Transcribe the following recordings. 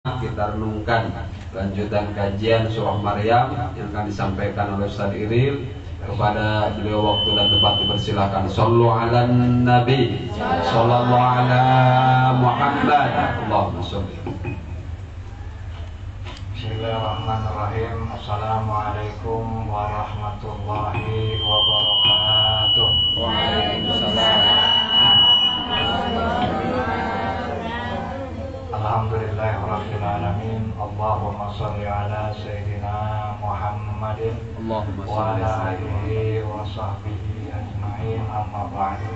kita renungkan lanjutan kajian surah Maryam yang akan disampaikan oleh Ustaz Iril. Kepada beliau waktu dan tempat dipersilakan. Shallu ala nabi sallallahu ala Muhammad. Allahumma sholli. Bismillahirrahmanirrahim. Assalamualaikum warahmatullahi wabarakatuh. Waalaikumsalam. Alhamdulillahirabbil alamin. Allahumma shalli ala sayyidina Muhammadin Allahumma wa sholli ala alihi wa sahbihi ajma'in. Amma ba'du.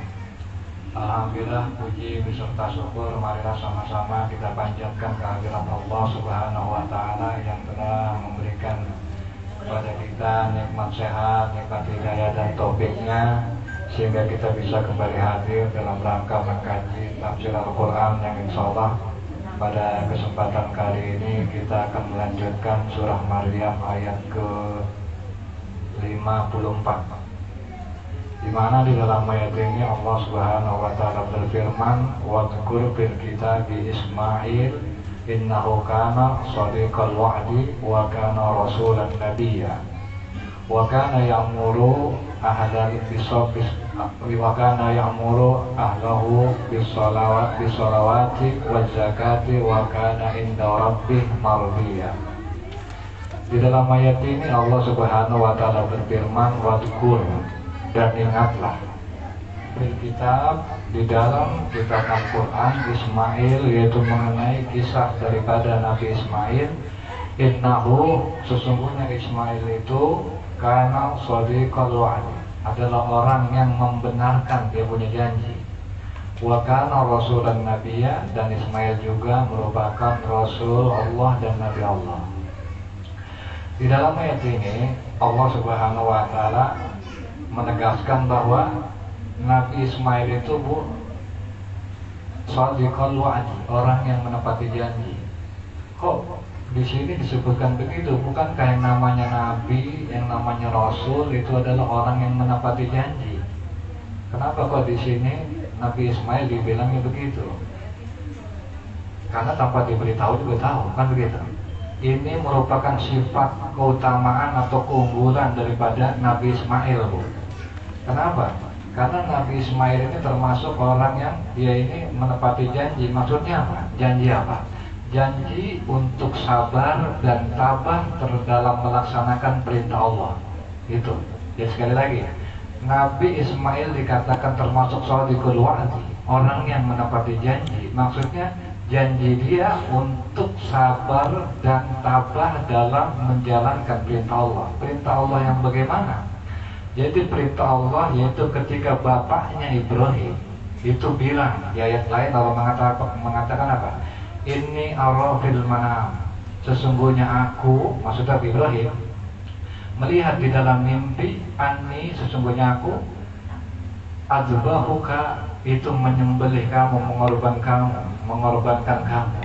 Alhamdulillah, puji beserta syukur marilah sama-sama kita panjatkan kehadirat Allah Subhanahu wa taala yang telah memberikan kepada kita nikmat sehat, nikmat hidayah dan taufiknya sehingga kita bisa kembali hadir dalam rangka mengkaji tafsir Al-Qur'an yang insyaallah pada kesempatan kali ini kita akan melanjutkan surah Maryam ayat ke-54, di mana di dalam ayat ini Allah Subhanahu wa taala berfirman, "Wadhkur fil kitabi Ismail innahu kana shadiqal wa'di wa kana rasulan nabiyya wa kana ya'muru ahlahu bis-shalawati waz zakati wa kana inda rabbih mardiyya." Di dalam ayat ini Allah Subhanahu wa taala berfirman, "Wadhkur," dan ingatlah, fil kitab, di dalam kitab Al-Quran, Ismail, yaitu mengenai kisah daripada Nabi Ismail. Innahu, sesungguhnya Ismail itu kana shadiqal wa'di, adalah orang yang membenarkan dia punya janji. Wa kana rasulan nabiyya, dan Ismail juga merupakan rasul Allah dan nabi Allah. Di dalam ayat ini Allah Subhanahu wa taala menegaskan bahwa Nabi Ismail itu shadiqal wa'di, orang yang menepati janji. Kok di sini disebutkan begitu? Bukankah yang namanya nabi, yang namanya rasul itu adalah orang yang menepati janji? Kenapa kok di sini Nabi Ismail dibilangnya begitu? Karena tanpa diberitahu juga tahu, kan begitu? Ini merupakan sifat keutamaan atau keunggulan daripada Nabi Ismail, Bu. Kenapa? Karena Nabi Ismail ini termasuk orang yang dia ini menepati janji. Maksudnya apa? Janji apa? Janji untuk sabar dan tabah dalam melaksanakan perintah Allah. Itu. Jadi sekali lagi, Nabi Ismail dikatakan termasuk shadiqul wa'di, orang yang menepati janji. Maksudnya janji dia untuk sabar dan tabah dalam menjalankan perintah Allah. Perintah Allah yang bagaimana? Jadi perintah Allah yaitu ketika bapaknya Ibrahim itu bilang di ayat lain, Allah mengatakan apa? Inni ara fil manam, sesungguhnya aku, maksudnya Ibrahim, melihat di dalam mimpi, anni, sesungguhnya aku, adzbahuka, itu menyembelih kamu, mengorbankan kamu.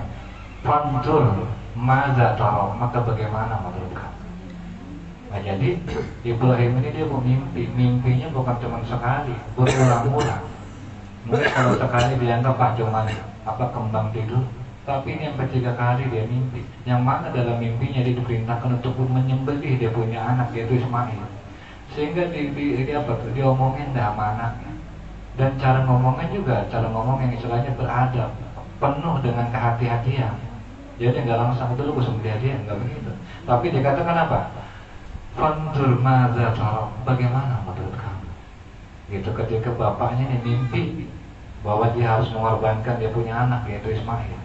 Fanzur madza tara, maka bagaimana menurut kamu? Nah, jadi Ibrahim ini dia bermimpi, mimpinya bukan cuma sekali, berulang-ulang. Mungkin kalau sekali dianggap cuma kembang tidur, tapi ini yang ketiga kali dia mimpi, yang mana dalam mimpinya dia diperintahkan untuk menyembelih dia punya anak, yaitu Ismail. Sehingga dia omongin sama anaknya. Dan cara ngomongnya juga cara ngomong yang istilahnya beradab, penuh dengan kehati-hatian. Jadi nggak langsung itu lu sembelih dia, nggak begitu. Tapi dikatakan apa? Fanzur madza tara, bagaimana menurut kamu? Gitu, ketika bapaknya ini mimpi bahwa dia harus mengorbankan dia punya anak, yaitu Ismail.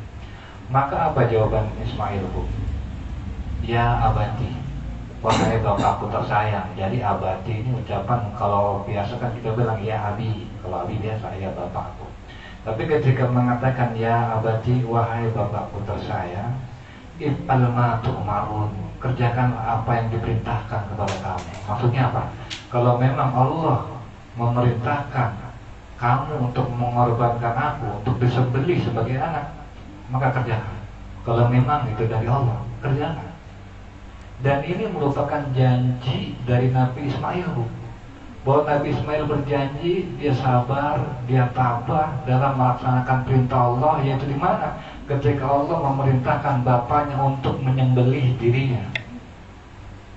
Maka apa jawaban Ismail, Bu? Ya abati, wahai bapakku tersayang. Jadi abati ini ucapan, kalau biasa kan kita bilang ya abi, kalau abi biasa ya bapakku. Tapi ketika mengatakan ya abati, wahai bapakku tersayang, if'al ma tu'marun, kerjakan apa yang diperintahkan kepada kamu. Maksudnya apa? Kalau memang Allah memerintahkan kamu untuk mengorbankan aku, untuk disembelih sebagai anak, maka kerjakan. Kalau memang itu dari Allah, kerjakan. Dan ini merupakan janji dari Nabi Ismail, Bu. bahwa Nabi Ismail berjanji, dia sabar, dia tabah dalam melaksanakan perintah Allah, yaitu di mana? Ketika Allah memerintahkan bapaknya untuk menyembelih dirinya.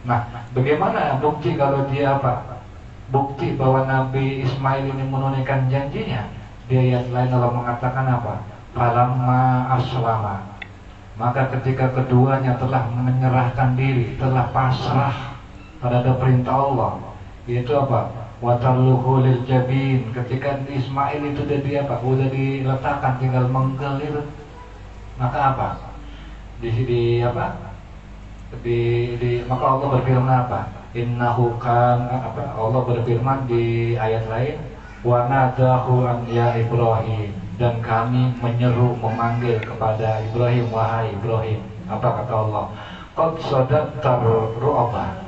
Nah, bagaimana bukti kalau dia apa? Bukti bahwa Nabi Ismail ini menunaikan janjinya. Di ayat lain Allah mengatakan apa? Falamma aslama. Maka ketika keduanya telah menyerahkan diri, telah pasrah terhadap perintah Allah, yaitu apa? Watalluhu lil jabin. Ketika Ismail itu udah diletakkan, tinggal menggelir. Maka apa? Maka Allah berfirman apa? Innahu kan apa? Allah berfirman di ayat lain, wa nadahu an ya Ibrahim, dan kami menyeru memanggil kepada Ibrahim, wahai Ibrahim. Apa kata Allah? Qad sadaqta ru'aba.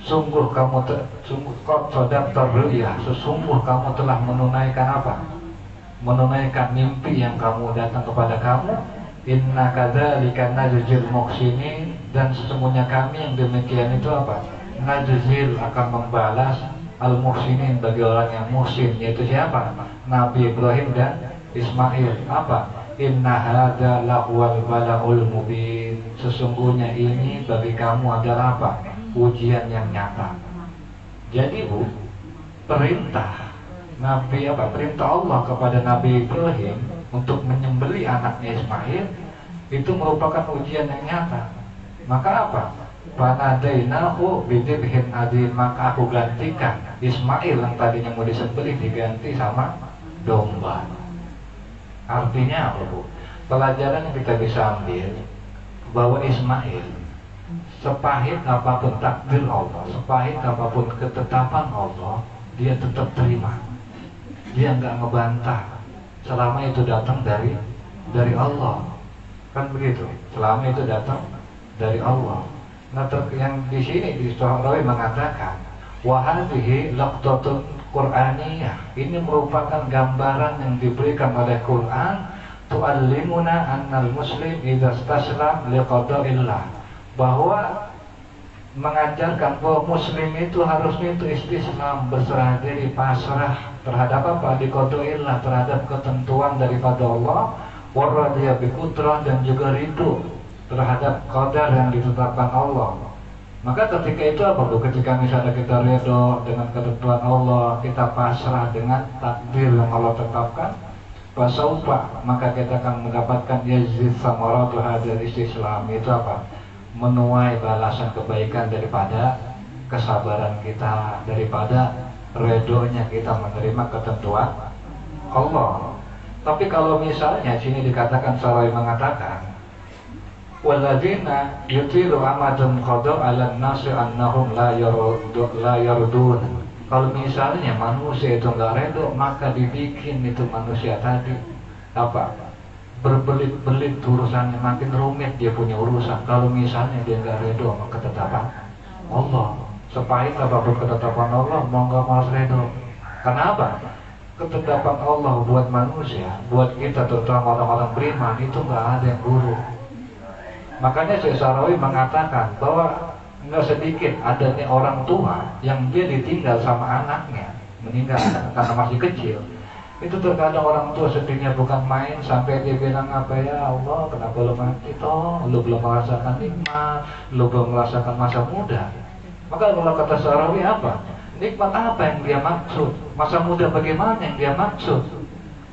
Sungguh kamu sesungguh kamu telah menunaikan apa? Menunaikan mimpi yang kamu datang kepada kamu. Inna kadzalika najzil muhsinin, dan sesungguhnya kami yang demikian itu apa? Najzil, akan membalas al-muhsinin, bagi orang yang muhsin, yaitu siapa? Nabi Ibrahim dan Ismail. Apa? Inna hadza lahwal bala'ul mubin. Sesungguhnya ini bagi kamu adalah apa? Ujian yang nyata. Jadi perintah perintah Allah kepada Nabi Ibrahim untuk menyembelih anaknya Ismail itu merupakan ujian yang nyata. Maka apa? Fanadainahu bidibhin adil, maka aku gantikan Ismail yang tadinya mau disembelih diganti sama domba. Artinya apa, Bu? Pelajaran yang kita bisa ambil bahwa Ismail, sepahit apapun takdir Allah, sepahit apapun ketetapan Allah, dia tetap terima. Dia nggak ngebantah selama itu datang dari Allah. Kan begitu. Selama itu datang dari Allah. Nah, yang di sini di Syahrawi mengatakan wa hadhihi laqtatun Qur'aniyah. Ini merupakan gambaran yang diberikan oleh Quran, tu'allimuna annal muslim idza istaslam liqada'illah, bahwa mengajarkan bahwa muslim itu harusnya itu istislam, berserah diri, pasrah terhadap apa? Liqada'illah, terhadap ketentuan daripada Allah, waradiya biqudrah, dan juga ridho terhadap qadar yang ditetapkan Allah. Maka ketika itu apa, Bu? Ketika misalnya kita ridho dengan ketentuan Allah, kita pasrah dengan takdir yang Allah tetapkan, fasaufa, maka kita akan mendapatkan yazid samaratu hadzal istislam. Itu apa? Menuai balasan kebaikan daripada kesabaran kita, daripada redonya kita menerima ketentuan Allah. Tapi kalau misalnya sini dikatakan, Syarawi mengatakan, walladzina yutilu amadun qada 'alan nasi annahum la yardun. Kalau misalnya manusia itu enggak redo, maka dibikin itu manusia tadi apa? Berbelit-belit urusannya, makin rumit dia punya urusan. Kalau misalnya dia enggak redo sama ketetapan Allah, sepahit apapun ketetapan Allah, mau enggak mau redo. Kenapa? Ketetapan Allah buat manusia, buat kita terutama orang-orang beriman, itu enggak ada yang buruk. Makanya Syekh Syarawi mengatakan bahwa nggak sedikit adanya orang tua yang dia ditinggal sama anaknya, meninggal karena masih kecil. Itu terkadang orang tua sedihnya bukan main, sampai dia bilang apa, ya Allah, kenapa lu mati toh? Lu belum merasakan nikmat, lu belum merasakan masa muda. Maka kalau kata Syarawi apa? Nikmat apa yang dia maksud? Masa muda bagaimana yang dia maksud?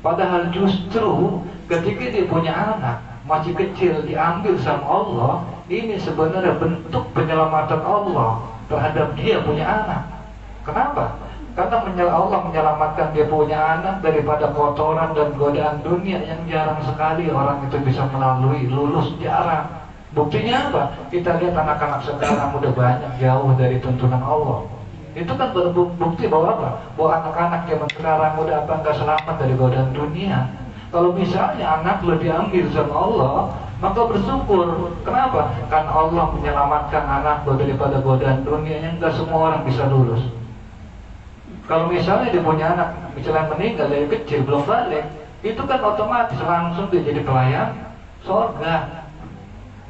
Padahal justru ketika dia punya anak masih kecil diambil sama Allah, ini sebenarnya bentuk penyelamatan Allah terhadap dia punya anak. Kenapa? Karena Allah menyelamatkan dia punya anak daripada kotoran dan godaan dunia yang jarang sekali orang itu bisa melalui, lulus jarang. Buktinya apa? Kita lihat anak-anak sekarang udah banyak jauh dari tuntunan Allah. Itu kan berbukti bahwa apa? Bahwa anak-anak zaman sekarang udah nggak selamat dari godaan dunia. Kalau misalnya anak lo diambil sama Allah, maka bersyukur. Kenapa? Karena Allah menyelamatkan anak lo daripada godaan dunia yang gak semua orang bisa lulus. Kalau misalnya dia punya anak, misalnya meninggal dari kecil belum balik, itu kan otomatis langsung dia jadi pelayan surga.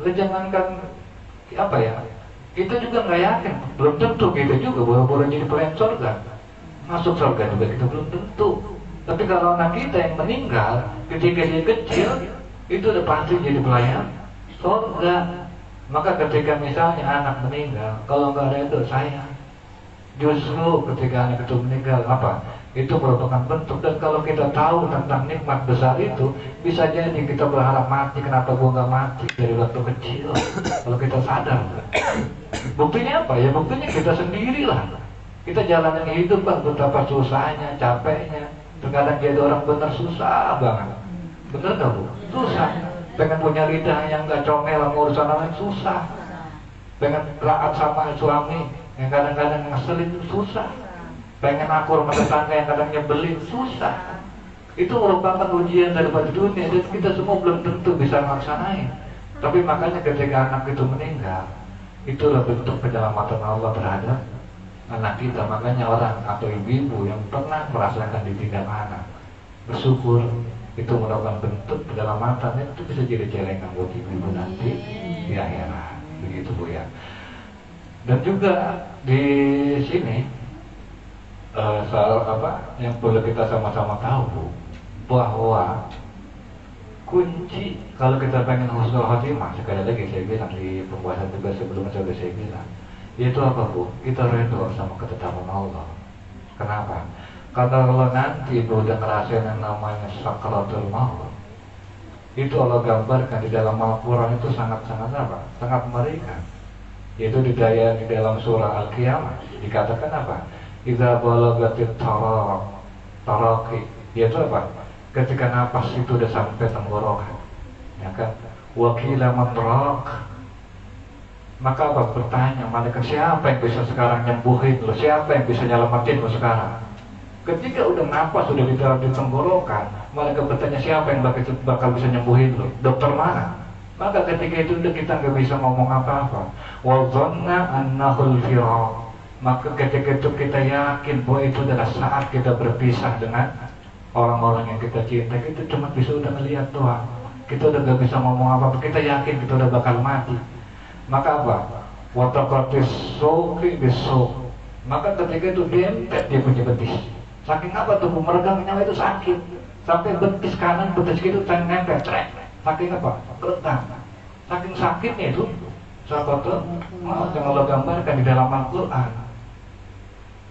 Jangankan apa ya, Kita juga nggak yakin, belum tentu kita juga boleh jadi pelayan surga. Masuk surga juga kita belum tentu. Tapi kalau anak kita yang meninggal ketika dia kecil, itu udah pasti jadi pelayan surga. Maka ketika misalnya anak meninggal, kalau nggak ada itu sayang. Justru ketika anak itu meninggal apa? Itu merupakan bentuk. Dan kalau kita tahu tentang nikmat besar itu, bisa jadi kita berharap mati. Kenapa gua nggak mati dari waktu kecil? Kalau kita sadar, buktinya apa ya? Buktinya kita sendirilah. Kita jalanin hidup kan betapa susahnya, capeknya. Terkadang jadi orang benar susah banget. Bener nggak bu? Susah. Pengen punya lidah yang nggak comel, ngurusan orang susah. Pengen raat sama suami yang kadang-kadang ngeselin susah. Pengen akur sama tetangga yang kadang nyebelin susah. Itu merupakan ujian daripada dunia dan kita semua belum tentu bisa melaksanain. Tapi makanya ketika anak itu meninggal, itulah bentuk penyelamatan Allah terhadap anak kita. Makanya orang atau ibu-ibu yang pernah merasakan ditinggal anak bersyukur, itu merupakan bentuk penyelamatan. Itu bisa jadi celengan buat ibu-ibu nanti di akhirat. Begitu bu ya. Dan juga di sini soal apa yang perlu kita sama-sama tahu bu, bahwa kunci kalau kita pengen husnul khotimah, sekali lagi saya bilang di pembahasan juga sebelumnya saya bilang, yaitu apa bu? Kita redho sama ketetapan Allah. Kenapa? Karena kalau nanti ibu udah ngerasain yang namanya sakaratul maut, itu Allah gambarkan di dalam Al-Quran itu sangat-sangat apa? Sangat mengerikan. Yaitu di dalam surah Al-Qiyamah dikatakan apa? Idza balagatit taraqi, yaitu apa? Ketika napas itu udah sampai tenggorokan, ya kan? Wa qila man raq, maka apa? Bertanya malaikat, siapa yang bisa sekarang nyembuhin lo? Siapa yang bisa nyelamatin lo sekarang? Ketika udah napas sudah di dalam tenggorokan, malaikat bertanya siapa yang bakal bisa nyembuhin lo? Dokter mana? Maka ketika itu udah kita nggak bisa ngomong apa-apa. Wa dhanna annahul firaq, maka ketika itu kita yakin bahwa itu adalah saat kita berpisah dengan orang-orang yang kita cinta. Kita cuma bisa udah ngeliat doang, kita udah nggak bisa ngomong apa-apa. Kita yakin kita udah bakal mati. Maka apa? Wa taqatis suqi bis-suq, maka ketika itu dempet dia punya betis. Saking apa tuh meregangnya itu sakit, sampai betis kanan betis kiri nempel trek. Saking apa? Keretang. Saking sakitnya itu, sahabat tuh yang Allah gambarkan di dalam Al-Quran.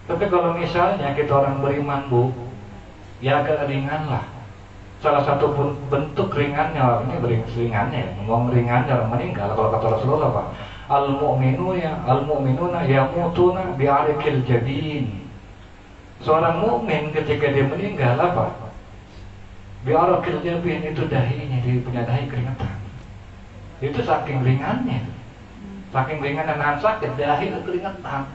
Tapi kalau misalnya kita orang beriman bu, ya agak ringan lah. Salah satu bentuk ringannya, ini ringannya, ngomong ringannya orang meninggal. Kalau kata Rasulullah apa? Al-mu'minuna yamutuna bi'arikil jabin. Seorang mukmin ketika dia meninggal apa? Bi'arikil jabin, itu dahinya, dia punya dahi keringetan. Itu saking ringannya, saking ringan dan sakit, dahi itu keringetan.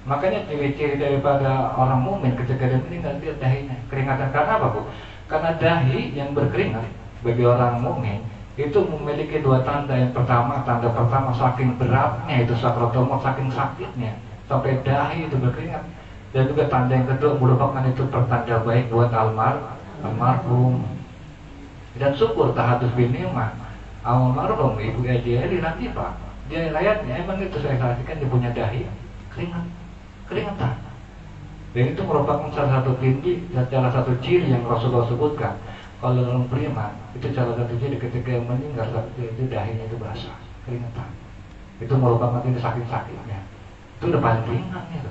Makanya ciri-ciri daripada orang mukmin ketika dia meninggal, dia dahinya keringatan. Karena apa bu? Karena dahi yang berkeringat bagi orang mukmin itu memiliki dua tanda. Yang pertama, tanda pertama saking beratnya itu sakaratul maut, saking sakitnya sampai dahi itu berkeringat. Dan juga tanda yang kedua merupakan itu pertanda baik buat almarhum. Dan syukur tahadus bin ni'mah almarhum ibu Edi nanti pak, dia layaknya emang itu saya saksikan dia punya dahi keringetan. Dan itu merupakan salah satu ciri yang Rasulullah sebutkan. Kalau orang beriman itu salah satu ciri ketika yang meninggal itu dahinya itu basah keringetan. Itu merupakan ini sakit-sakitnya. Itu udah paling ringan itu.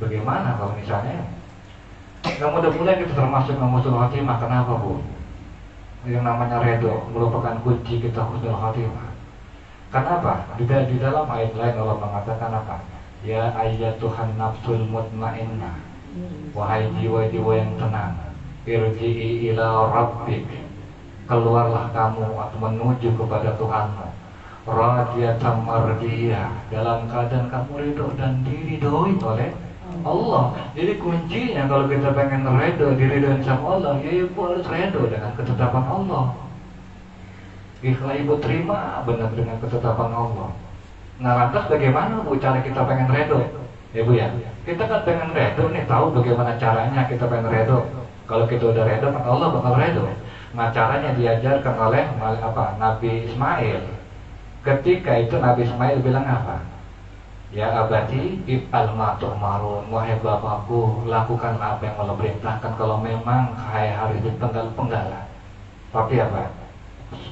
Bagaimana kalau misalnya nggak mudah-mudahan kita termasuk husnul khotimah? Kenapa bu? Yang namanya redho merupakan kunci kita husnul khotimah. Kenapa? Di dalam ayat lain Allah mengatakan apa? Ya ayyatuhan nafsul mutmainnah, wahai jiwa-jiwa yang tenang, irji'i ila rabbik, keluarlah kamu atau menuju kepada Tuhanmu, radiyatan mardiyah, dalam keadaan kamu ridho dan diridhoi oleh Allah. Jadi kuncinya kalau kita pengen redho, diridhoin sama Allah, ya ibu harus redho dengan ketetapan Allah. Ikhlas ibu terima benar dengan ketetapan Allah. Nah lantas bagaimana bu cara kita pengen redho? Ya bu ya, kita kan pengen redho nih, tahu bagaimana caranya kita pengen redho. Kalau kita udah redho, maka Allah bakal redho. Nah caranya diajarkan oleh Nabi Ismail. Ketika itu Nabi Ismail bilang apa? Ya abadi if'al ma tu'marun, wahai bapakku, lakukan apa yang Allah perintahkan. Kalau memang hai harus dipenggal-penggal. Tapi apa?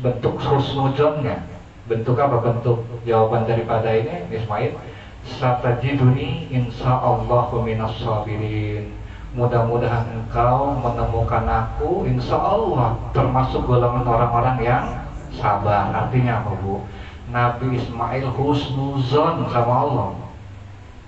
Bentuk husnuzonnya, bentuk apa? Bentuk jawaban daripada ini Ismail, satajiduni insyaallahu minas sabirin. Mudah-mudahan engkau menemukan aku insyaallah termasuk golongan orang-orang yang sabar. Artinya apa, Bu? Nabi Ismail husnuzon sama Allah.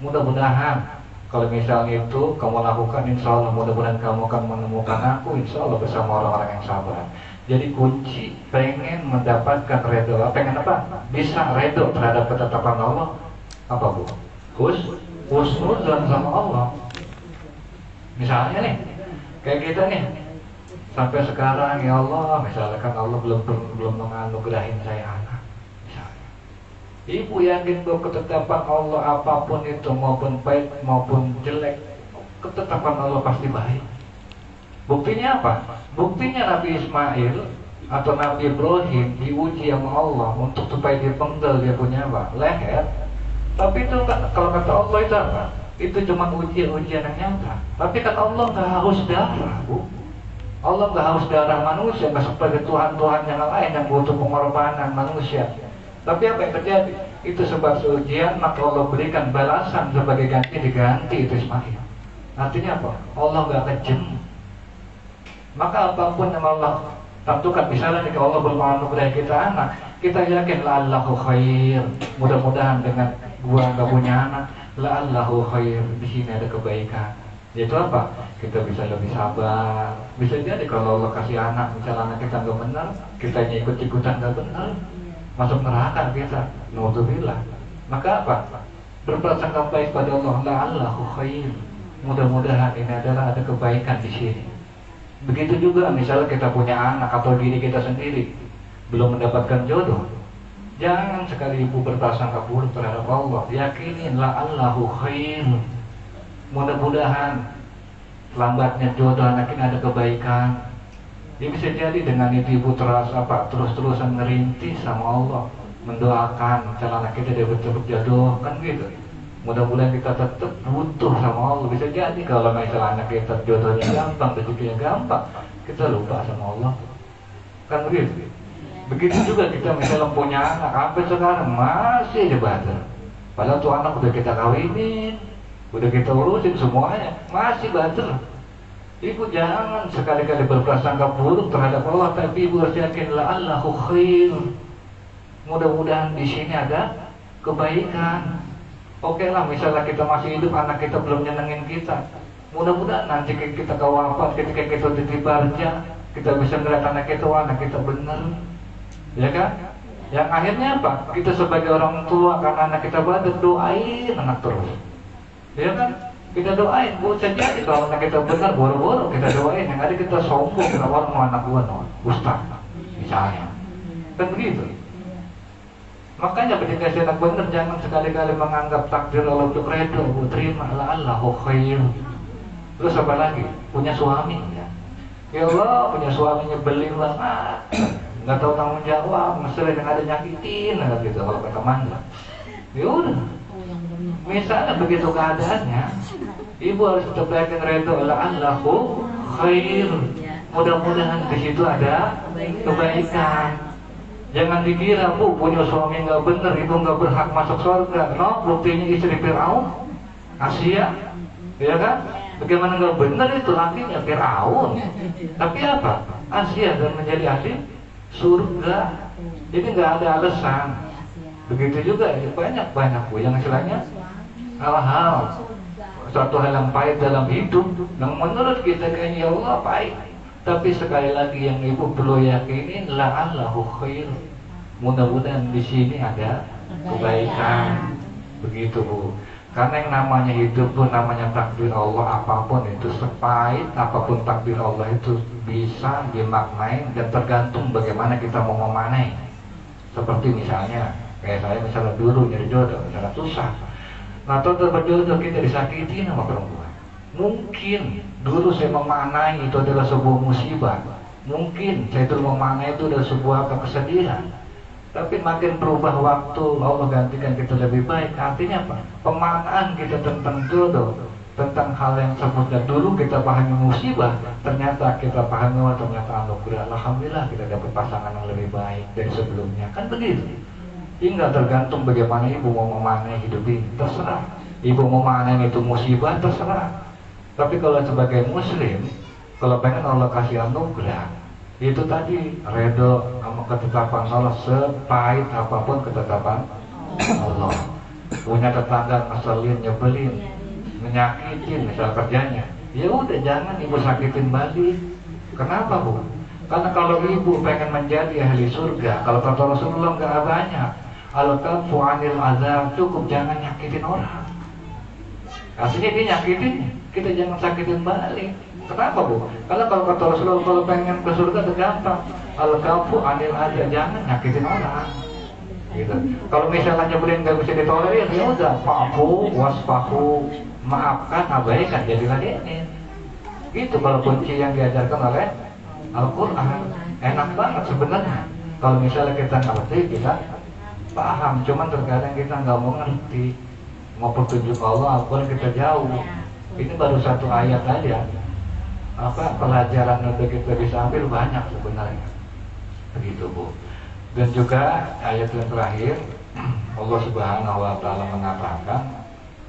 Mudah-mudahan kalau misalnya itu kamu lakukan, insya Allah mudah-mudahan kamu akan menemukan aku, insya Allah bersama orang-orang yang sabar. Jadi kunci pengen mendapatkan redho, pengen apa? Bisa redho terhadap ketetapan Allah. Apa, Bu? Husnuzon sama Allah. Misalnya nih, kayak kita nih, sampai sekarang ya Allah, misalkan Allah belum menganugerahin saya anak. Ibu yakin bahwa ketetapan Allah apapun itu, maupun baik maupun jelek, ketetapan Allah pasti baik. Buktinya apa? Buktinya Nabi Ismail atau Nabi Ibrahim diuji sama Allah untuk supaya dia penggal, dia punya apa? Leher. Tapi itu kan kalau kata Allah itu apa? Itu cuma ujian-ujian yang nyata. Tapi kan Allah nggak haus darah, Bu. Allah nggak haus darah manusia, nggak seperti Tuhan-Tuhan yang lain yang butuh pengorbanan manusia. Tapi apa yang terjadi? Itu sebab ujian, maka Allah berikan balasan sebagai diganti itu Ismail. Artinya apa? Allah gak kejam. Maka apapun yang Allah tentukan, misalnya jika Allah bermanfaat kita anak, kita yakin la'allahu khair. Mudah-mudahan dengan gua gak punya anak, la'allahu khair, di sini ada kebaikan. Yaitu apa? Kita bisa lebih sabar. Bisa jadi kalau Allah kasih anak, misalnya anak kita gak benar, kita ikut-ikutan gak benar, masuk neraka kita, naudzubillah. Maka apa? Berprasangka baik pada Allah, la'allahu khair. Mudah-mudahan ini adalah ada kebaikan di sini. Begitu juga misalnya kita punya anak atau diri kita sendiri belum mendapatkan jodoh, jangan sekali ibu berprasangka buruk terhadap Allah. Yakinin la'allahu khair. Mudah-mudahan lambatnya jodoh anak ini ada kebaikan. Ya bisa jadi dengan itu ibu terus-terusan ngerintis sama Allah, mendoakan calon anak kita dia betul jodoh, kan gitu. Mudah-mudahan kita tetap butuh sama Allah. Bisa jadi kalau misalnya anak kita jodohnya gampang, rezekinya gampang, kita lupa sama Allah, kan begitu. Begitu juga kita misalnya punya anak, sampai sekarang masih aja bader. Padahal tuh anak udah kita kawinin, udah kita urusin semuanya, masih bader. Ibu jangan sekali-kali berprasangka buruk terhadap Allah, tapi ibu harus yakin la'allahu khair. Mudah-mudahan di sini ada kebaikan. Oke lah, misalnya kita masih hidup, anak kita belum nyenengin kita. Mudah-mudahan nanti kita wafat, ketika kita ditibarja, kita bisa melihat anak kita benar, ya kan? Yang akhirnya apa? Kita sebagai orang tua, karena anak kita bader, doain anak terus, ya kan? Kita doain, bisa jadi kalau anak kita benar, boro-boro kita doain. Yang ada kita sombong, kita orang mau anak gua no, Ustaz misalnya, kan begitu. Makanya ketika si anak benar, jangan sekali-kali menganggap takdir Allah untuk redho, terima la'allahu khair. Terus apa lagi? Punya suami ya Allah, punya suami nyebelin banget, nggak tahu tanggung jawab, ngeselin, yang ada nyakitin gitu kalau kata manja. Ya udah, misalnya begitu keadaannya, ibu harus tetap yakin redho la'allahu khair. Mudah-mudahan di situ ada kebaikan. Jangan dikira Bu punya suami nggak benar, ibu nggak berhak masuk surga. No, buktinya istri Fir'aun, Asia, ya kan? Bagaimana nggak benar itu lakinya Fir'aun. Tapi apa? Asia dan menjadi ahli surga. Jadi nggak ada alasan. Begitu juga ya, banyak Bu yang istilahnya hal-hal, suatu hal yang pahit dalam hidup yang menurut kita kayaknya ya Allah pahit, tapi sekali lagi yang ibu perlu yakinin la'allahu khair. Mudah-mudahan di sini ada kebaikan. Begitu Bu. Karena yang namanya hidup pun namanya takdir Allah, apapun itu sepahit apapun takdir Allah itu bisa dimaknai dan tergantung bagaimana kita mau memaknai. Seperti misalnya kayak saya misalnya dulu nyari jodoh, misalnya susah. Nah, atau berjodoh kita disakiti sama perempuan. Mungkin dulu saya memaknai itu adalah sebuah musibah. Mungkin saya dulu memaknai itu adalah sebuah kesedihan. Tapi makin berubah waktu, Allah gantikan kita lebih baik. Artinya apa? Pemaknaan kita tentang jodoh, tentang hal yang sebutnya dulu kita pahami musibah, ternyata kita pahami ternyata anugerah. Alhamdulillah kita dapat pasangan yang lebih baik dari sebelumnya. Kan begitu. Tinggal tergantung bagaimana ibu mau memaknai hidup ini, terserah. Ibu mau memaknai itu musibah, terserah. Tapi kalau sebagai muslim, kalau pengen Allah kasih anugerah, itu tadi redo sama ketetapan Allah, sepahit apapun ketetapan Allah. Punya tetangga ngeselin, nyebelin, menyakitin misal kerjanya, ya udah jangan ibu sakitin balik. Kenapa bu? Karena kalau ibu pengen menjadi ahli surga, kalau kata Rasulullah nggak banyak, al-kafu anil azab, cukup jangan nyakitin orang. Artinya dia nyakitin, kita jangan sakitin balik. Kenapa bu? Karena kalau kata Rasulullah kalau pengen ke surga itu gampang, al-kafu anil azab, jangan nyakitin orang. Gitu. Kalau misalnya nyebelin nggak bisa ditolerir, ya udah fa'fu wasfahu, maafkan, abaikan, jadilah ini. Itu kalau kunci yang diajarkan oleh Al-Quran. Enak banget sebenarnya. Kalau misalnya kita ngerti, kita paham. Cuman terkadang kita nggak mau ngerti, mau petunjuk Allah, Al-Quran kita jauh. Ini baru satu ayat aja. Pelajaran yang kita bisa ambil banyak sebenarnya. Begitu bu. Dan juga ayat yang terakhir, Allah Subhanahu wa taala mengatakan,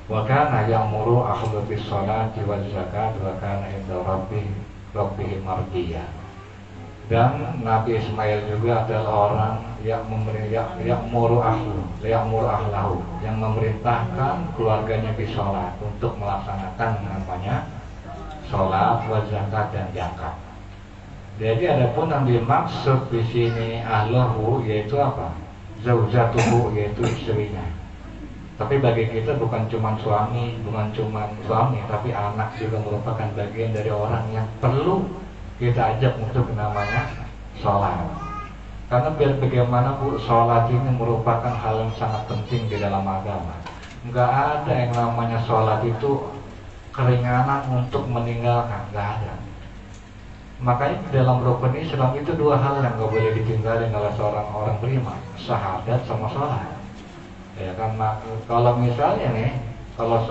wa kana ya'muru ahlahu bis sholati waz zakat wa kana inda rabbih mardiyah. Dan Nabi Ismail juga adalah orang yang ya'muru ahlahu, yang memerintahkan keluarganya bis sholat untuk melaksanakan namanya sholat, waz zakat dan zakat. Jadi adapun yang dimaksud di sini ahlahu yaitu apa? Zaujatuhu, yaitu istrinya. Tapi bagi kita bukan cuma suami, tapi anak juga merupakan bagian dari orang yang perlu kita ajak untuk namanya sholat. Karena biar bagaimana bu, sholat ini merupakan hal yang sangat penting di dalam agama. Nggak ada yang namanya sholat itu keringanan untuk meninggalkan, nggak ada. Makanya dalam rukun Islam itu dua hal yang nggak boleh ditinggalin oleh seorang orang beriman, syahadat sama sholat. Ya kan, kalau misalnya nih, kalau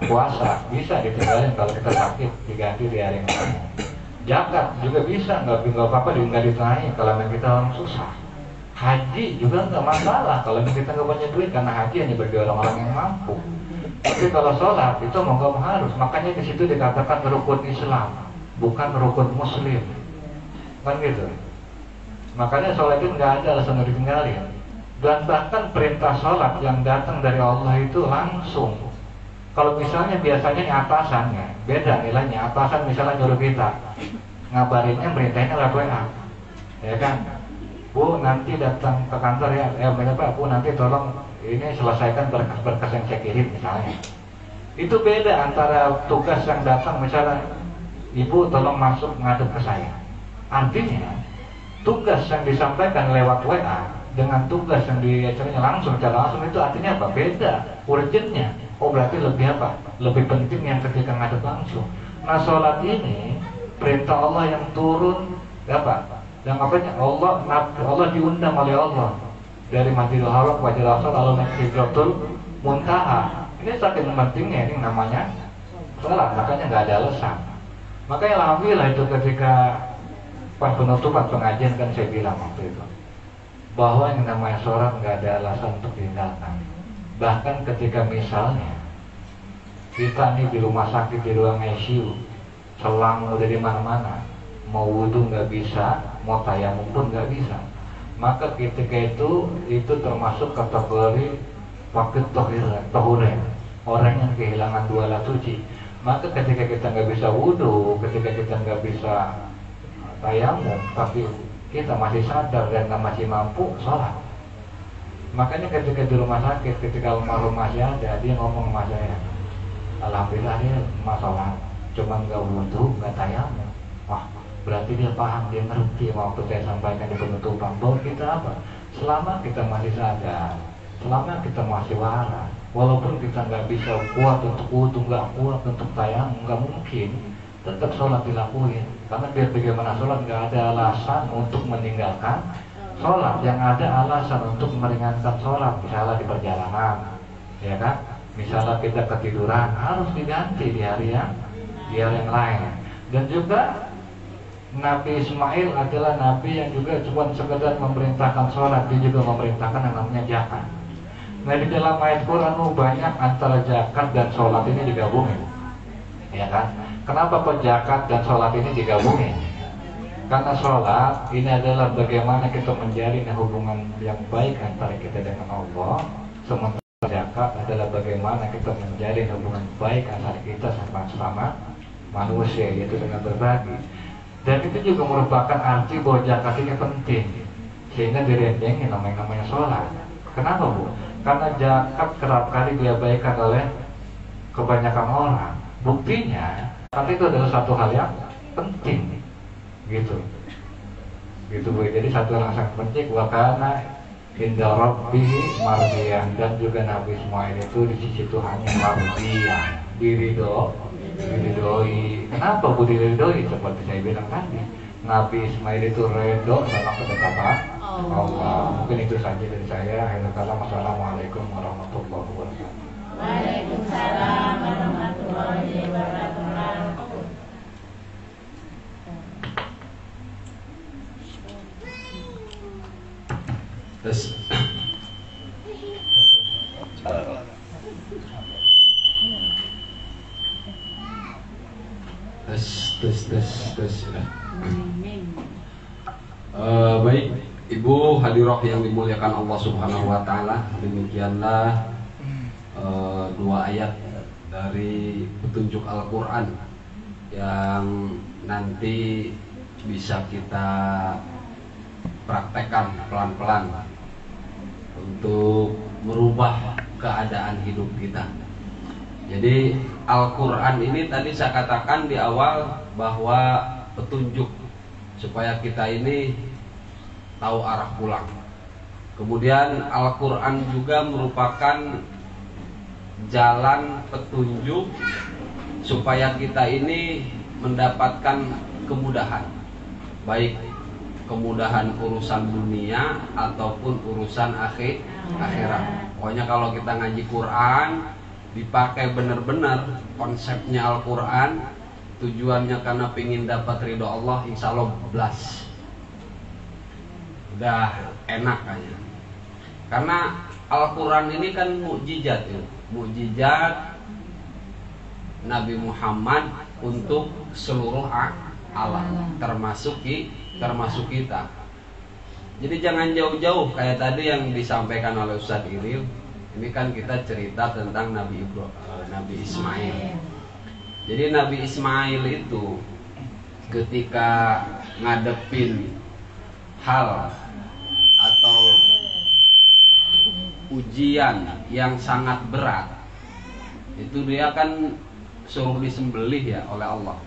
puasa bisa ditinggalin kalau kita sakit, diganti di hari yang lain. Zakat juga bisa, nggak apa-apa nggak ditanya kalau kita orang susah. Haji juga nggak masalah kalau kita nggak punya duit, karena haji hanya bagi orang-orang yang mampu. Tapi kalau sholat itu mau nggak harus, makanya di situ dikatakan rukun Islam, bukan rukun muslim, kan gitu. Makanya sholat itu nggak ada alasan ditinggalin. Dan bahkan perintah sholat yang datang dari Allah itu langsung. Kalau misalnya biasanya atasannya beda nilainya, atasan misalnya nyuruh kita, ngabarinnya beritanya lewat WA, ya kan, bu nanti datang ke kantor ya, Pak, bu nanti tolong ini selesaikan berkas-berkas yang saya kirim misalnya. Itu beda antara tugas yang datang misalnya, ibu tolong masuk ngadep ke saya. Artinya tugas yang disampaikan lewat WA dengan tugas yang diacaranya langsung, secara langsung, itu artinya apa? Beda urgentnya. Oh berarti lebih apa? Lebih penting yang ketika ngadep langsung. Nah sholat ini perintah Allah yang turun apa? Yang apanya? Allah diundang oleh Allah dari Masjidil Haram, Masjidil Aqsa, lalu naik Sidratul Muntaha. Ini saking pentingnya ini namanya sholat, makanya nggak ada alasan. Makanya alhamdulillah itu ketika pas penutupan pengajian kan saya bilang waktu itu bahwa yang namanya sholat nggak ada alasan untuk ditinggalkan. Bahkan ketika misalnya kita nih di rumah sakit, di ruang ICU, selang udah di mana-mana, mau wudhu nggak bisa, mau tayamum pun nggak bisa, maka ketika itu termasuk kategori waktu tohuren, orang yang kehilangan dua alat suci. Maka ketika kita nggak bisa wudhu, ketika kita nggak bisa tayamum, tapi kita masih sadar dan masih mampu sholat. Makanya ketika di rumah sakit, ketika almarhum masih ada, dia ngomong sama saya, alhamdulillah dia sholat, cuma nggak wudhu, nggak tayamum. Wah, berarti dia paham, dia ngerti waktu saya sampaikan di penutupan bahwa kita apa? Selama kita masih sadar, selama kita masih waras, walaupun kita nggak bisa kuat untuk wudhu, nggak kuat untuk tayamum, nggak mungkin, tetap sholat dilakuin. Karena biar bagaimana sholat nggak ada alasan untuk meninggalkan sholat, yang ada alasan untuk meringankan sholat, misalnya di perjalanan, ya kan? Misalnya kita ketiduran, harus diganti di hari yang lain. Dan juga Nabi Ismail adalah nabi yang juga cuma sekedar memerintahkan sholat, dia juga memerintahkan yang namanya zakat. Nah di dalam ayat Quran banyak antara zakat dan sholat ini digabungin, ya kan? Kenapa kok zakat dan sholat ini digabungin? Karena sholat ini adalah bagaimana kita menjalin hubungan yang baik antara kita dengan Allah. Sementara zakat adalah bagaimana kita menjalin hubungan baik antara kita sama manusia, yaitu dengan berbagi. Dan itu juga merupakan arti bahwa zakat ini penting, sehingga direndengin namanya sholat. Kenapa Bu? Karena zakat kerap kali diabaikan oleh kebanyakan orang. Buktinya, zakat itu adalah satu hal yang penting, gitu Bu. Jadi satu hal yang sangat penting. Wakana inda rabbihi mardiyan, dan juga Nabi Ismail itu di sisi Tuhannya mardiyan, diridoi. Kenapa Bu diridoi? Seperti saya bilang tadi, Nabi Ismail itu redo sama ketetapan Allah. Mungkin itu saja dari saya. Assalamualaikum warahmatullahi wabarakatuh. Waalaikumsalam warahmatullahi wabarakatuh. Tes. Baik, Ibu hadiroh yang dimuliakan Allah Subhanahu wa taala, demikianlah dua ayat dari petunjuk Al-Qur'an yang nanti bisa kita praktekkan pelan-pelan untuk merubah keadaan hidup kita. Jadi Al-Quran ini tadi saya katakan di awal bahwa petunjuk supaya kita ini tahu arah pulang. Kemudian Al-Quran juga merupakan jalan petunjuk supaya kita ini mendapatkan kemudahan, baik kemudahan urusan dunia ataupun urusan akhirat. Pokoknya kalau kita ngaji Quran dipakai benar-benar konsepnya Al-Quran, tujuannya karena pengen dapat ridho Allah, insya Allah belas udah enak aja. Karena Al-Quran ini kan mukjizat ya. Mukjizat Nabi Muhammad untuk seluruh alam, termasuk kita. Jadi jangan jauh-jauh kayak tadi yang disampaikan oleh Ustadz Iril. Ini kan kita cerita tentang Nabi Ismail. Jadi Nabi Ismail itu ketika ngadepin hal atau ujian yang sangat berat, itu dia kan suruh disembelih ya oleh Allah.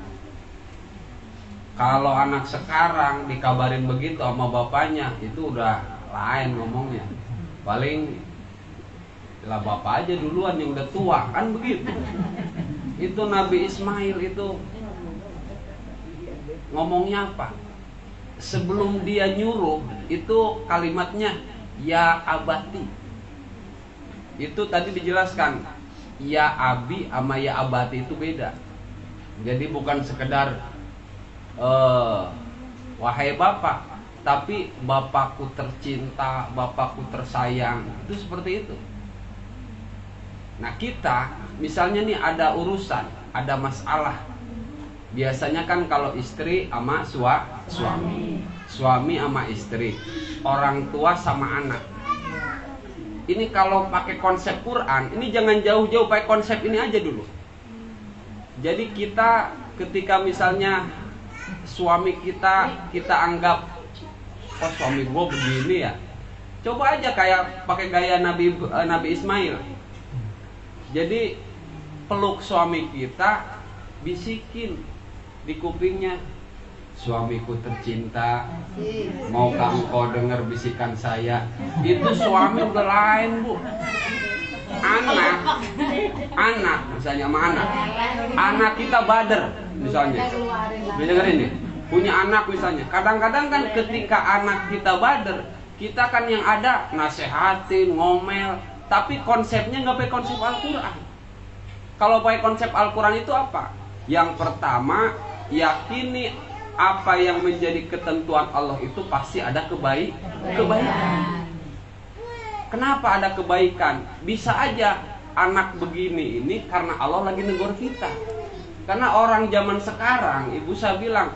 Kalau anak sekarang dikabarin begitu sama bapaknya, itu udah lain ngomongnya. Paling lah bapak aja duluan yang udah tua, kan begitu. Itu Nabi Ismail itu ngomongnya apa? Sebelum dia nyuruh, itu kalimatnya ya abati. Itu tadi dijelaskan, ya abi sama ya abati itu beda. Jadi bukan sekedar wahai bapak, tapi bapakku tercinta, bapakku tersayang. Itu seperti itu. Nah kita misalnya nih ada urusan, ada masalah. Biasanya kan kalau istri sama suami sama istri, orang tua sama anak. Ini kalau pakai konsep Quran, ini jangan jauh-jauh, pakai konsep ini aja dulu. Jadi kita ketika misalnya suami kita anggap, oh suami gue begini ya, coba aja kayak pakai gaya Nabi Ismail. Jadi peluk suami kita, bisikin di kupingnya, suamiku tercinta, maukah engkau dengar bisikan saya? Itu suami udah lain Bu. Anak misalnya sama anak kita bader misalnya, dengerin nih, punya anak misalnya. Kadang-kadang kan ketika anak kita bader, Kita kan yang ada nasehatin, ngomel, tapi konsepnya nggak pakai konsep Al-Quran. Kalau pakai konsep Al-Quran itu apa? Yang pertama, yakini apa yang menjadi ketentuan Allah itu pasti ada kebaikan. Kenapa ada kebaikan? Bisa aja anak begini ini karena Allah lagi negur kita. Karena orang zaman sekarang, ibu saya bilang,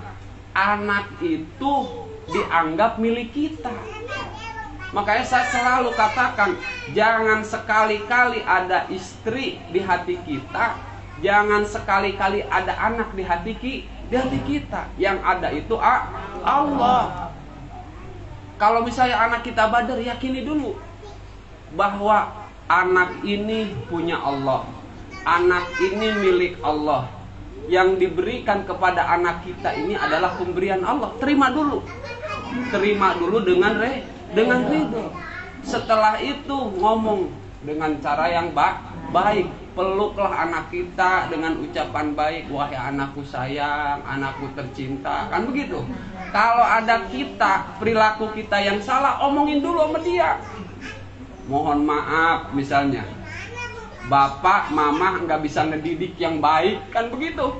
anak itu dianggap milik kita. Makanya saya selalu katakan, jangan sekali-kali ada istri di hati kita, jangan sekali-kali ada anak di hati kita. Yang ada itu Allah. Kalau misalnya anak kita badar, yakini dulu bahwa anak ini punya Allah, anak ini milik Allah. Yang diberikan kepada anak kita ini adalah pemberian Allah. Terima dulu dengan ridho. Setelah itu ngomong dengan cara yang baik. Peluklah anak kita dengan ucapan baik. Wahai anakku sayang, anakku tercinta. Kan begitu. Kalau ada kita, perilaku kita yang salah, omongin dulu sama dia. Mohon maaf misalnya, bapak, mama nggak bisa ngedidik yang baik, kan begitu.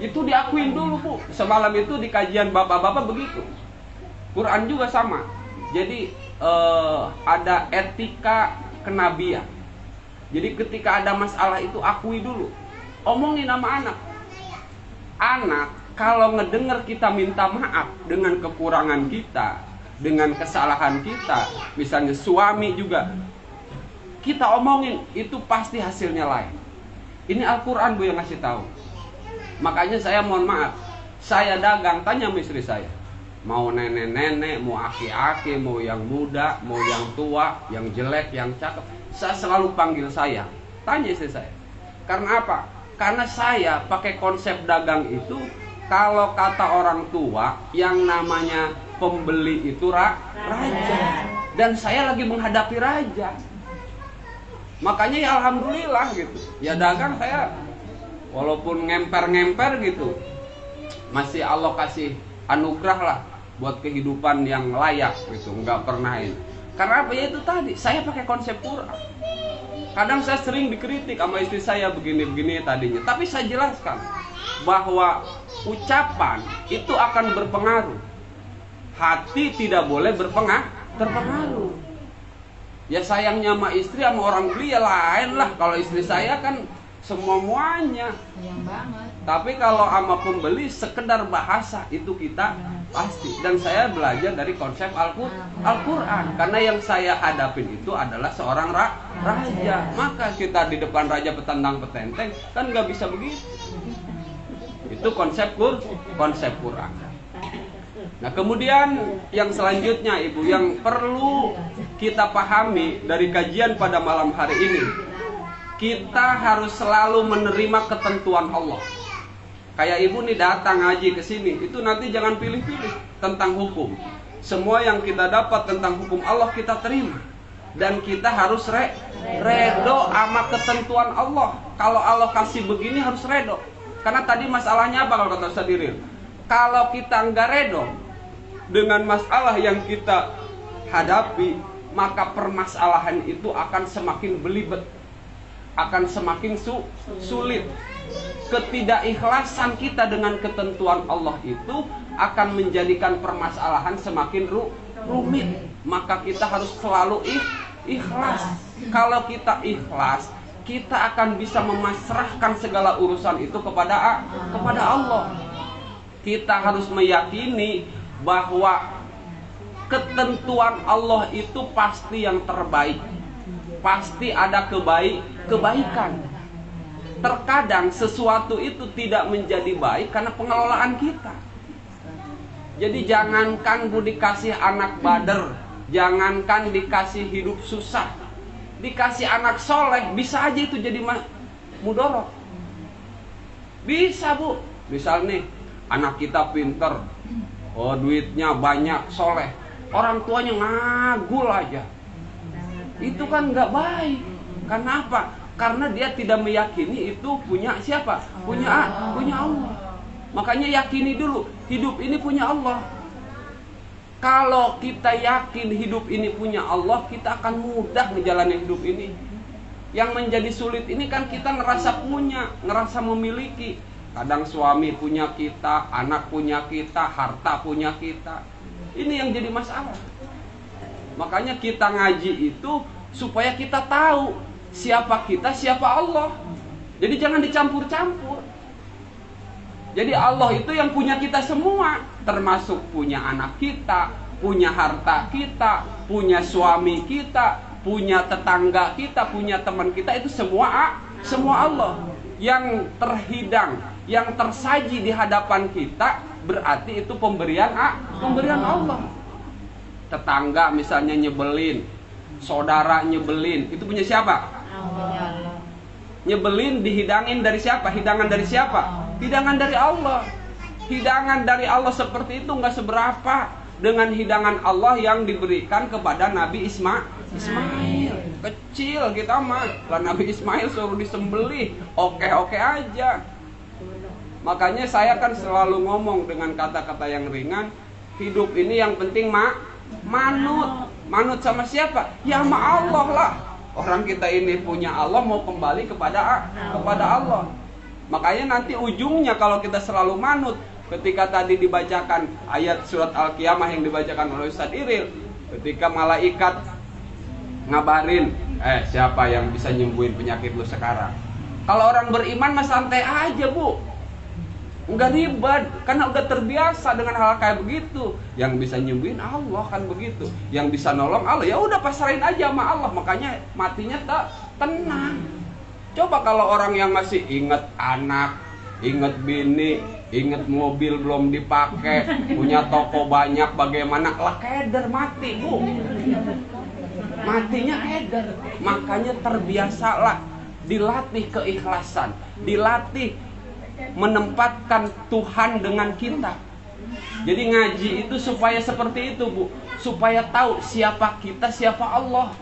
Itu diakuin dulu, Bu. Semalam itu di kajian bapak-bapak begitu. Quran juga sama. Jadi ada etika kenabian. Jadi ketika ada masalah itu akui dulu. Omongin sama anak. Anak kalau ngedenger kita minta maaf dengan kekurangan kita, dengan kesalahan kita, misalnya suami juga, kita omongin, itu pasti hasilnya lain. Ini Al-Quran, Bu, yang ngasih tahu. Makanya saya mohon maaf, saya dagang, tanya sama istri saya, mau nenek-nenek, mau aki-aki, mau yang muda, mau yang tua, yang jelek, yang cakep, saya selalu panggil saya. Tanya istri saya. Karena apa? Karena saya pakai konsep dagang itu, kalau kata orang tua, yang namanya pembeli itu raja. Dan saya lagi menghadapi raja. Makanya ya alhamdulillah gitu. Ya dagang saya walaupun ngemper-ngemper gitu, masih Allah kasih anugerah lah buat kehidupan yang layak gitu, nggak pernah ini. Karena apa? Ya itu tadi, saya pakai konsep Quran. Kadang saya sering dikritik sama istri saya begini-begini tadinya, tapi saya jelaskan bahwa ucapan itu akan berpengaruh. Hati tidak boleh terpengaruh. Ya sayangnya sama istri sama orang beli ya lain lah. Kalau istri saya kan semuanya. Tapi kalau sama pembeli sekedar bahasa itu kita pasti. Dan saya belajar dari konsep Al-Quran. Karena yang saya hadapin itu adalah seorang raja. Maka kita di depan raja petantang petenteng kan nggak bisa begitu. Itu konsep Quran. Nah kemudian yang selanjutnya Ibu, yang perlu kita pahami dari kajian pada malam hari ini, kita harus selalu menerima ketentuan Allah. Kayak Ibu nih datang ngaji ke sini, itu nanti jangan pilih-pilih tentang hukum. Semua yang kita dapat tentang hukum Allah kita terima. Dan kita harus redo sama ketentuan Allah. Kalau Allah kasih begini harus redo. Karena tadi masalahnya apa kalau kata Ustaz Diril? Kalau kita nggak redo dengan masalah yang kita hadapi, maka permasalahan itu akan semakin belibet, akan semakin sulit. Ketidakikhlasan kita dengan ketentuan Allah itu akan menjadikan permasalahan semakin rumit. Maka kita harus selalu ikhlas. Kalau kita ikhlas, kita akan bisa memasrahkan segala urusan itu kepada Allah. Kita harus meyakini bahwa ketentuan Allah itu pasti yang terbaik. Pasti ada kebaikan. Terkadang sesuatu itu tidak menjadi baik karena pengelolaan kita. Jadi jangankan Bu dikasih anak bader, jangankan dikasih hidup susah, dikasih anak soleh, bisa aja itu jadi mudorot. Bisa Bu. Misal nih, anak kita pinter, duitnya banyak, soleh, orang tuanya ngagul aja, itu kan nggak baik. Karena apa? Karena dia tidak meyakini itu punya siapa? Punya Allah. Makanya yakini dulu, hidup ini punya Allah. Kalau kita yakin hidup ini punya Allah, kita akan mudah menjalani hidup ini. Yang menjadi sulit ini kan kita ngerasa punya, ngerasa memiliki. Kadang suami punya kita, anak punya kita, harta punya kita. Ini yang jadi masalah. Makanya kita ngaji itu supaya kita tahu siapa kita, siapa Allah. Jadi jangan dicampur-campur. Jadi Allah itu yang punya kita semua, termasuk punya anak kita, punya harta kita, punya suami kita, punya tetangga kita, punya teman kita, itu semua Allah. Yang terhidang, yang tersaji di hadapan kita, berarti itu pemberian Allah. Tetangga misalnya nyebelin, saudara nyebelin, itu punya siapa? Allah. Nyebelin dihidangin dari siapa? Hidangan dari siapa? Hidangan dari Allah. Hidangan dari Allah seperti itu nggak seberapa dengan hidangan Allah yang diberikan kepada Nabi Ismail. Kecil kita mah, lah Nabi Ismail suruh disembelih, oke aja. Makanya saya kan selalu ngomong dengan kata-kata yang ringan, hidup ini yang penting manut. Manut sama siapa? Ya sama Allah lah. Orang kita ini punya Allah, mau kembali kepada Allah. Makanya nanti ujungnya kalau kita selalu manut, ketika tadi dibacakan ayat surat Al-Qiyamah yang dibacakan oleh Ustaz Iril, ketika malaikat ngabarin, siapa yang bisa nyembuhin penyakit lu sekarang? Kalau orang beriman mah santai aja, Bu. Enggak ribet, karena udah terbiasa dengan hal kayak begitu. Yang bisa nyembuhin Allah kan begitu. Yang bisa nolong Allah, ya udah pasrahin aja sama Allah. Makanya matinya tenang. Coba kalau orang yang masih inget anak, inget bini, inget mobil belum dipakai, punya toko banyak, bagaimana? Lah keder mati, Bu. Matinya keder. Makanya terbiasalah, dilatih keikhlasan, dilatih menempatkan Tuhan dengan kita. Jadi ngaji itu supaya seperti itu, Bu. Supaya tahu siapa kita, siapa Allah.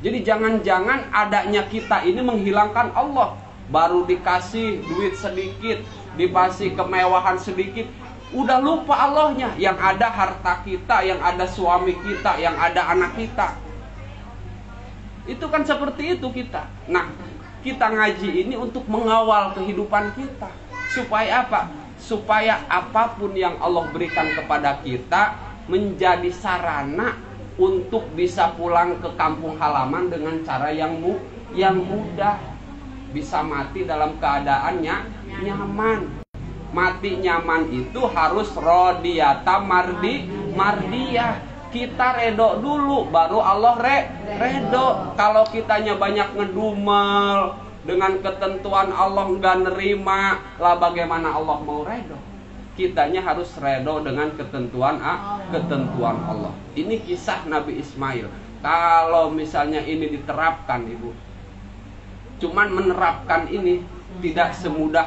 Jadi jangan-jangan adanya kita ini menghilangkan Allah. Baru dikasih duit sedikit, dikasih kemewahan sedikit, udah lupa Allahnya. Yang ada harta kita, yang ada suami kita, yang ada anak kita. Itu kan seperti itu kita. Nah, kita ngaji ini untuk mengawal kehidupan kita. Supaya apa? Supaya apapun yang Allah berikan kepada kita menjadi sarana untuk bisa pulang ke kampung halaman dengan cara yang mudah. Bisa mati dalam keadaannya nyaman. Mati nyaman itu harus rodiyata mardiyah. Kita redo dulu, baru Allah redo. Kalau kitanya banyak ngedumel, dengan ketentuan Allah nggak nerima, lah bagaimana Allah mau redo? Kitanya harus redo dengan ketentuan Allah. Ini kisah Nabi Ismail. Kalau misalnya ini diterapkan, Ibu, cuman menerapkan ini tidak semudah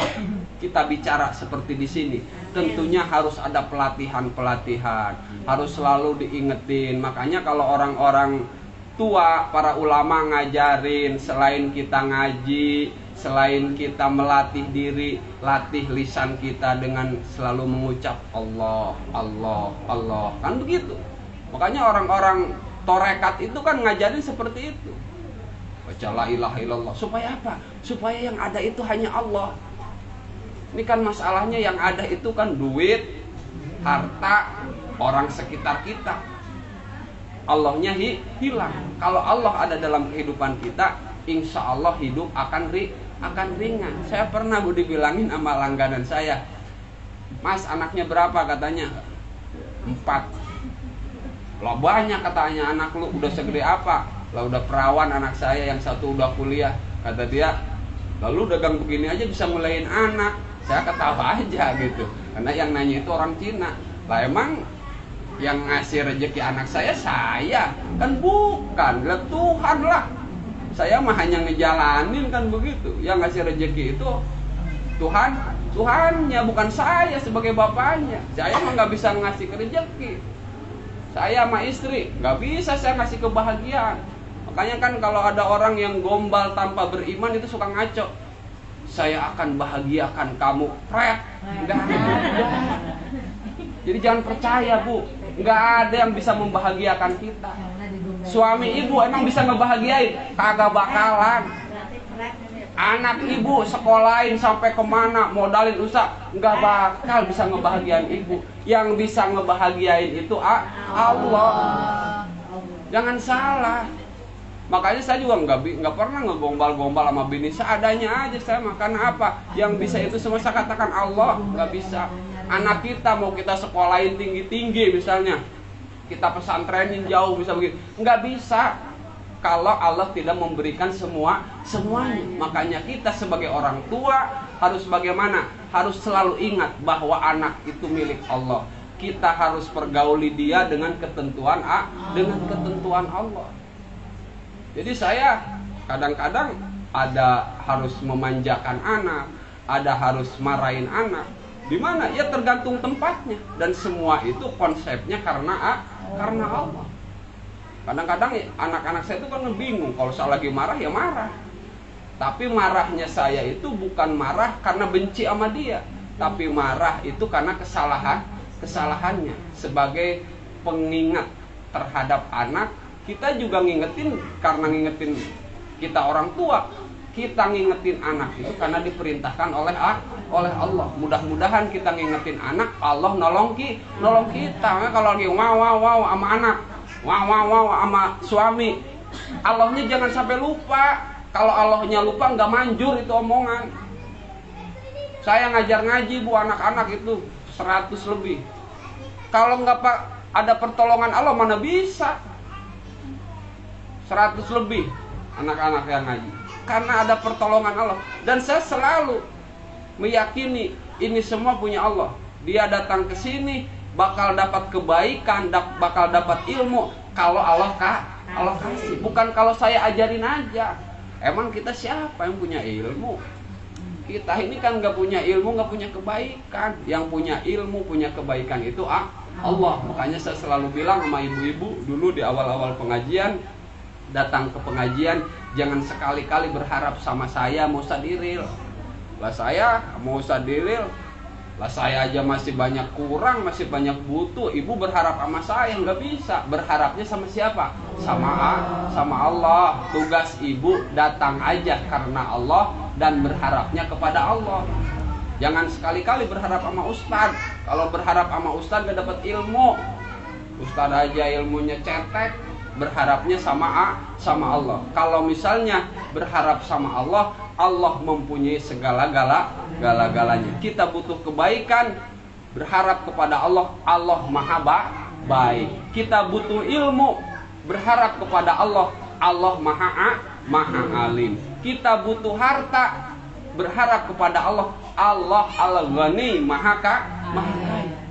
kita bicara seperti di sini. Tentunya harus ada pelatihan, harus selalu diingetin. Makanya kalau orang-orang tua, para ulama ngajarin, selain kita ngaji, selain kita melatih diri, latih lisan kita dengan selalu mengucap Allah, Allah, Allah. Kan begitu. Makanya orang-orang torekat itu kan ngajarin seperti itu. Baca la ilaha illallah. Supaya apa? Supaya yang ada itu hanya Allah. Ini kan masalahnya yang ada itu kan duit, harta, orang sekitar kita. Allahnya hilang. Kalau Allah ada dalam kehidupan kita, insya Allah hidup akan ringan. Saya pernah dibilangin sama langganan saya, Mas anaknya berapa? Katanya 4. Lah banyak katanya, anak lu udah segede apa? Lah udah perawan anak saya, yang satu udah kuliah. Kata dia, lalu dagang begini aja bisa mulain anak. Saya ketawa aja gitu, karena yang nanya itu orang Cina. Lah emang yang ngasih rezeki anak saya kan bukan, lah Tuhan lah. Saya mah hanya ngejalanin kan begitu. Yang ngasih rezeki itu Tuhannya, bukan saya sebagai bapaknya. Saya mah nggak bisa ngasih rezeki. Saya sama istri nggak bisa saya ngasih kebahagiaan. Makanya kan kalau ada orang yang gombal tanpa beriman itu suka ngaco. Saya akan bahagiakan kamu, pret. Enggak. Jadi jangan percaya, Bu. Nggak ada yang bisa membahagiakan kita. Suami ibu emang bisa ngebahagiain? Kagak bakalan. Anak ibu sekolahin sampai kemana, modalin usaha, nggak bakal bisa ngebahagiain ibu. Yang bisa ngebahagiain itu Allah. Jangan salah. Makanya saya juga nggak pernah ngegombal-gombal sama bini, seadanya aja saya makan apa. Yang bisa itu semua saya katakan Allah, nggak bisa. Anak kita mau kita sekolahin tinggi-tinggi misalnya, kita pesantrenin jauh bisa begitu, nggak bisa kalau Allah tidak memberikan semuanya. Makanya kita sebagai orang tua harus bagaimana? Harus selalu ingat bahwa anak itu milik Allah. Kita harus pergauli dia dengan ketentuan Allah. Jadi saya kadang-kadang ada harus memanjakan anak, ada harus marahin anak. Di mana? Ya tergantung tempatnya. Dan semua itu konsepnya karena Allah. Kadang-kadang anak-anak saya itu kan bingung, kalau saya lagi marah ya marah. Tapi marahnya saya itu bukan marah karena benci sama dia, tapi marah itu karena kesalahannya. Sebagai pengingat terhadap anak, kita juga ngingetin karena ngingetin kita orang tua. Kita ngingetin anak itu karena diperintahkan oleh Allah. Mudah-mudahan kita ngingetin anak, Allah nolong kita. Kalau lagi wow sama anak, wow sama suami, Allahnya jangan sampai lupa. Kalau Allahnya lupa nggak manjur itu omongan. Saya ngajar ngaji bu, anak-anak itu 100 lebih. Kalau nggak ada pertolongan Allah mana bisa 100 lebih anak-anak yang ngaji, karena ada pertolongan Allah. Dan saya selalu meyakini ini semua punya Allah. Dia datang ke sini bakal dapat kebaikan, bakal dapat ilmu kalau Allah kasih, bukan kalau saya ajarin aja. Emang kita siapa yang punya ilmu? Kita ini kan nggak punya ilmu, nggak punya kebaikan. Yang punya ilmu, punya kebaikan itu Allah. Makanya saya selalu bilang sama ibu-ibu dulu di awal-awal pengajian, datang ke pengajian jangan sekali-kali berharap sama saya mau sadiril. Lah saya mau sadiril, lah saya aja masih banyak kurang, masih banyak butuh. Ibu berharap sama saya nggak bisa. Berharapnya sama siapa? Sama Allah. Tugas ibu datang aja karena Allah dan berharapnya kepada Allah. Jangan sekali-kali berharap sama ustad. Kalau berharap sama ustad gak dapat ilmu. Ustad aja ilmunya cetek, berharapnya sama Allah. Kalau misalnya berharap sama Allah, Allah mempunyai segala-galanya. Kita butuh kebaikan, berharap kepada Allah, Allah maha baik. Kita butuh ilmu, berharap kepada Allah, Allah maha alim. Kita butuh harta, berharap kepada Allah, Allah al-ghani maha kaya.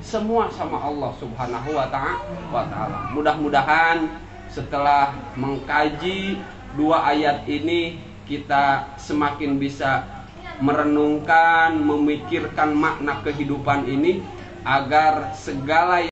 Semua sama Allah subhanahu wa ta'ala. Mudah-mudahan setelah mengkaji 2 ayat ini, kita semakin bisa merenungkan, memikirkan makna kehidupan ini, agar segala